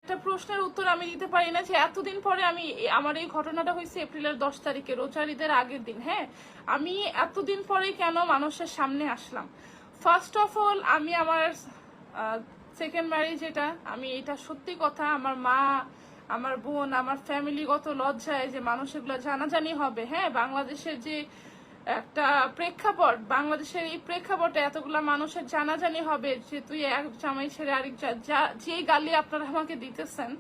একটা প্রশ্নের উত্তর আমি দিতে পারি না যে এতদিন পরে আমি আমার এই ঘটনাটা হয়েছে এপ্রিলের 10 তারিখে রোজার ঈদের আগের দিন। হ্যাঁ, আমি এতদিন পরে কেন মানুষের সামনে আসলাম? ফার্স্ট অফ অল আমি আমার সেকেন্ড ম্যারেজ, এটা আমি এটা সত্যি কথা, আমার মা, আমার বোন, আমার ফ্যামিলিগত লজ্জায় যে মানুষ এগুলো জানাজানি হবে। হ্যাঁ, বাংলাদেশের যে একটা প্রেক্ষাপট, বাংলাদেশের এই প্রেক্ষাপটে এতগুলা মানুষের জানাজানি হবে যে তুই এক জামাই ছেড়ে আরেক যেই গালি আপনারা আমাকে দিতেছেন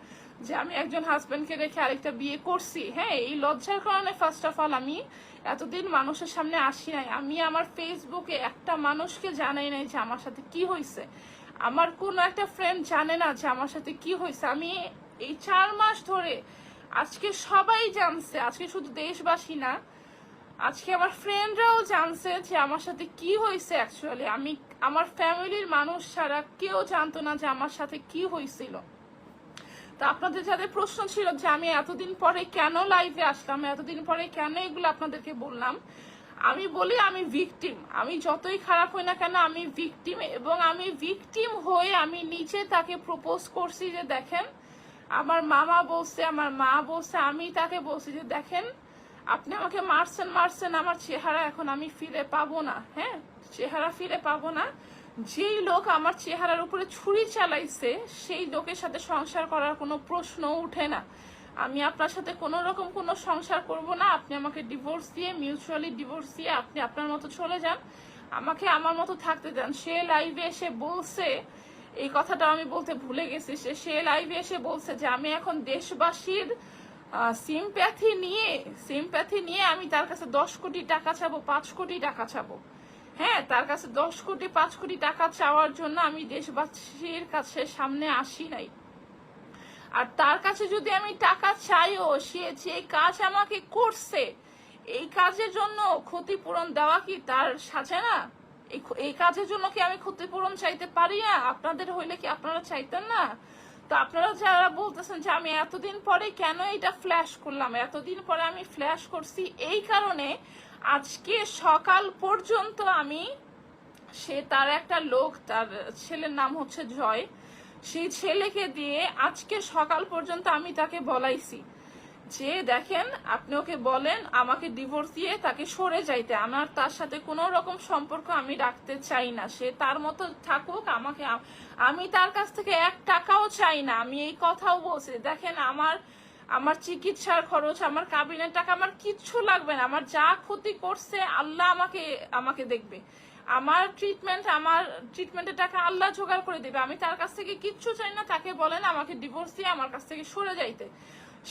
যে আমি একজন হাজবেন্ডকে রেখে আরেকটা বিয়ে করছি। হ্যাঁ, এই লজ্জার কারণে ফার্স্ট অফ অল আমি এতদিন মানুষের সামনে আসি নাই। আমি আমার ফেসবুকে একটা মানুষকে জানাই নাই যে আমার সাথে কি হয়েছে। আমার কোনো একটা ফ্রেন্ড জানে না যে আমার সাথে কি হয়েছে। আমি এই 4 মাস ধরে, আজকে সবাই জানছে, আজকে শুধু দেশবাসী না, আজকে আমার ফ্রেন্ডরাও জানছে যে আমার সাথে কি হয়েছে। অ্যাকচুয়ালি আমি, আমার ফ্যামিলির মানুষ ছাড়া কেউ জানতো না যে আমার সাথে কি হয়েছিল। তো আপনাদের যাদের প্রশ্ন ছিল যে আমি এতদিন পরে কেন লাইভে আসলাম, এতদিন পরে কেন এগুলো আপনাদেরকে বললাম, আমি বলি আমি ভিকটিম। আমি যতই খারাপ হই না কেন আমি ভিকটিম, এবং আমি ভিকটিম হয়ে আমি নিজে তাকে প্রপোজ করছি যে দেখেন, আমার মামা বলছে, আমার মা বলছে, আমি তাকে বলছি যে দেখেন আপনি আমাকে মারছেন, আমার চেহারা এখন আমি ফিরে পাবো না। হ্যাঁ, চেহারা ফিরে পাবো না। যেই লোক আমার চেহারার উপরে ছুরি চালাইছে সেই লোকের সাথে সংসার করার কোনো প্রশ্ন উঠে না। আমি আপনার সাথে কোনো রকম কোনো সংসার করব না। আপনি আমাকে ডিভোর্স দিয়ে, মিউচুয়ালি ডিভোর্স দিয়ে আপনি আপনার মতো চলে যান, আমাকে আমার মতো থাকতে দেন। সে লাইভে এসে বলছে, এই কথাটা আমি বলতে ভুলে গেছি, সে লাইভে এসে বলছে যে আমি এখন দেশবাসীর সিম্প্যাথি নিয়ে আমি তার কাছে 10 কোটি টাকা চাবো, 5 কোটি টাকা চাবো। হ্যাঁ, তার কাছে 10 কোটি 5 কোটি টাকা চাওয়ার জন্য আমি দেশবাসীর কাছে সামনে আসি নাই। আর তার কাছে যদি আমি টাকা চাইও, সে যে কাজ আমাকে করছে এই কাজের জন্য ক্ষতিপূরণ দেওয়া কি তার সাজে না? এই কাজের জন্য কি আমি ক্ষতিপূরণ চাইতে পারি না? আপনাদের হইলে কি আপনারা চাইতেন না? তো আপনারা যারা বলতেছেন যে আমি এতদিন পরে কেন এটা ফ্ল্যাশ করলাম, এতদিন পরে আমি ফ্ল্যাশ করছি এই কারণে, আজকে সকাল পর্যন্ত আমি, সে তার একটা লোক, তার ছেলের নাম হচ্ছে জয়, সেই ছেলেকে দিয়ে আজকে সকাল পর্যন্ত আমি তাকে বলাইছি যে দেখেন আপনি ওকে বলেন আমাকে ডিভোর্স দিয়ে তাকে সরে যাইতে, আমার তার সাথে কোনো রকম সম্পর্ক আমি রাখতে চাই না। সে তার মতো থাকুক, আমাকে, আমি তার কাছ থেকে 1 টাকাও চাই না। আমি এই কথাও বলছি, দেখেন আমার চিকিৎসার খরচ, আমার কাবিনের টাকা আমার কিচ্ছু লাগবে না। আমার যা ক্ষতি করছে আল্লাহ আমাকে দেখবে, আমার ট্রিটমেন্টের টাকা আল্লাহ জোগাড় করে দেবে। আমি তার কাছ থেকে কিচ্ছু চাই না। তাকে বলেন আমাকে ডিভোর্স দিয়ে আমার কাছ থেকে সরে যাইতে।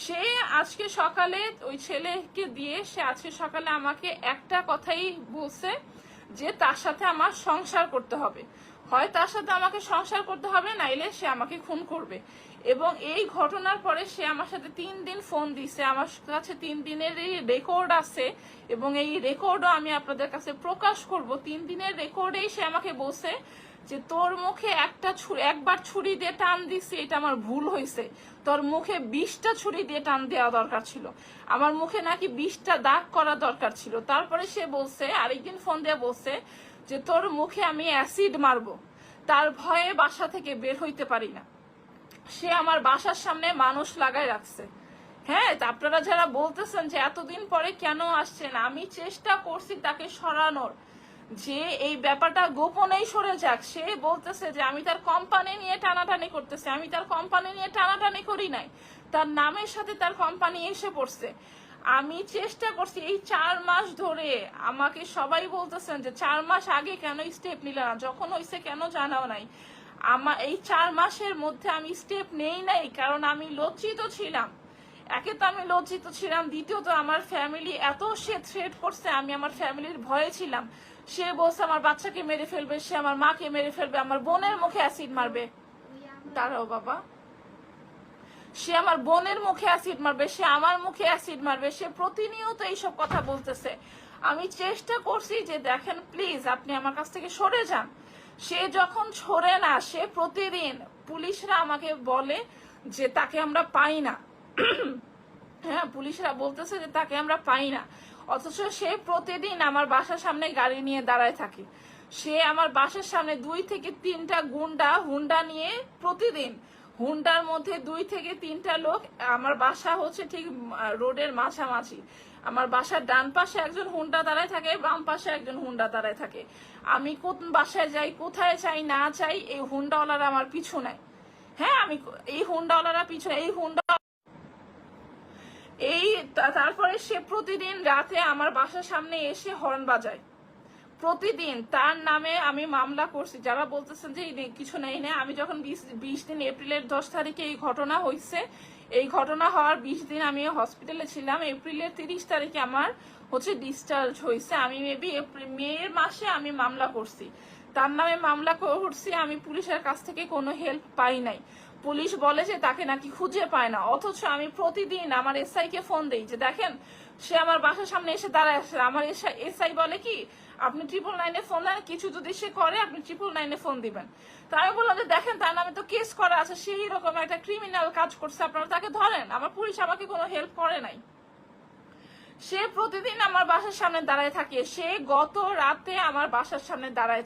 সে আজকে সকালে ওই ছেলেকে দিয়ে সে আজকে সকালে আমাকে একটা কথাই বলছে যে তার সাথে আমার সংসার করতে হবে, হয় তার সাথে আমাকে সংসার করতে হবে, নাইলে সে আমাকে খুন করবে। এবং এই ঘটনার পরে সে আমার সাথে 3 দিন ফোন দিছে, আমার কাছে 3 দিনের রেকর্ড আছে, এবং এই রেকর্ডও আমি আপনাদের কাছে প্রকাশ করব। 3 দিনের রেকর্ডেই সে আমাকে বলছে যে তোর মুখে একবার ছুরি দিয়ে টান দিছি, এটা আমার ভুল হয়েছে, তোর মুখে 20টা ছুরি দিয়ে টান দেওয়া দরকার ছিল, আমার মুখে নাকি 20টা দাগ করা দরকার ছিল। তারপরে সে বলছে, আরেকদিন ফোন দিয়ে বলছে যে তোর মুখে আমি অ্যাসিড মারবো, তার ভয়ে বাসা থেকে বের হইতে পারি না। সে আমার বাসার সামনে মানুষ লাগাই রাখছে। হ্যাঁ, আপনারা যারা বলতেছেন যে এতদিন পরে কেন আসছেন, আমি চেষ্টা করছি তাকে সরানোর, যে এই ব্যাপারটা গোপনেই সরে যাক। সে বলতেছে যে আমি তার কোম্পানি নিয়ে টানাটানি করতেছি, আমি তার কোম্পানি নিয়ে টানাটানি করি নাই, তার নামের সাথে তার কোম্পানি এসে পড়ছে। আমি চেষ্টা করছি এই 4 মাস ধরে, আমাকে সবাই বলতেছেন যে 4 মাস আগে কেন স্টেপ নিলে না, যখন হয়েছে কেন জানাও নাই। আমার এই 4 মাসের মধ্যে আমি স্টেপ নেই নাই কারণ আমি লজ্জিত ছিলাম। একে তো আমি লজ্জিত ছিলাম, দ্বিতীয়ত আমার ফ্যামিলি এত সে থ্রেট করছে, আমি আমার ফ্যামিলির ভয়ে ছিলাম। সে বলছে আমার বাচ্চাকে মেরে ফেলবে, সে আমার মাকে মেরে ফেলবে, আমার বোনের মুখে অ্যাসিড মারবে। দাঁড়াও বাবা, সে আমার বোনের মুখে অ্যাসিড মারবে, সে আমার মুখে অ্যাসিড মারবে, সে প্রতিনিয়ত এইসব কথা বলতেছে। আমি চেষ্টা করছি যে দেখেন প্লিজ আপনি আমার কাছ থেকে সরে যান। সে যখন সরে না, সে প্রতিদিন, পুলিশরা আমাকে বলে যে তাকে আমরা পাই না। হ্যাঁ, পুলিশরা বলতেছে যে তাকে আমরা পাই না, অথচ সে প্রতিদিন আমার বাসার সামনে গাড়ি নিয়ে দাঁড়ায় থাকে। সে আমার বাসার সামনে 2 থেকে 3টা হুন্ডা নিয়ে প্রতিদিন হুন্ডার মধ্যে 2 থেকে 3টা লোক, আমার বাসা হচ্ছে ঠিক রোডের মাঝামাঝি, আমার বাসার ডান পাশে একজন হুন্ডা দাঁড়ায় থাকে, বাম পাশে একজন হুন্ডা দাঁড়ায় থাকে। আমি কোন বাসায় যাই, কোথায় চাই না চাই, এই হুন্ডাওয়ালারা আমার পিছু নেয়। হ্যাঁ, আমি এই হুন্ডাওয়ালারা পিছনে, এই হুন্ডা এই তারপরে সে প্রতিদিন রাতে আমার বাসার সামনে এসে হর্ন বাজায় প্রতিদিন। তার নামে আমি মামলা করছি। যারা বলতেছেন যে কিছু নেই না, আমি যখন 20 দিন এপ্রিলের 10 তারিখে এই ঘটনা হয়েছে, এই ঘটনা হওয়ার 20 দিন আমি হসপিটালে ছিলাম। এপ্রিলের 30 তারিখে আমার হচ্ছে ডিসচার্জ হয়েছে। আমি মেবি মেয়ের মাসে আমি মামলা করছি, তার নামে মামলা করছি। আমি পুলিশের কাছ থেকে কোনো হেল্প পাই নাই। পুলিশ বলে যে তাকে নাকি খুঁজে পায় না, অথচ আমি প্রতিদিন আমার এসআই কে ফোন দেই যে দেখেন সে আমার বাসার সামনে এসে দাঁড়ায় আছে। আমার এসআই বলে কি, আপনি 999-এ ফোন দেন, কিছু যদি সে করে আপনি 999-এ ফোন দিবেন। তো আমি বললাম যে দেখেন তার নামে তো কেস করা আছে, সেই রকম একটা ক্রিমিনাল কাজ করছে, আপনারা তাকে ধরেন। আমার পুলিশ আমাকে কোনো হেল্প করে নাই। সে প্রতিদিন আমার বাসার সামনে দাঁড়ায় থাকে। সে গত রাতে আমার বাসার সামনে দাঁড়ায়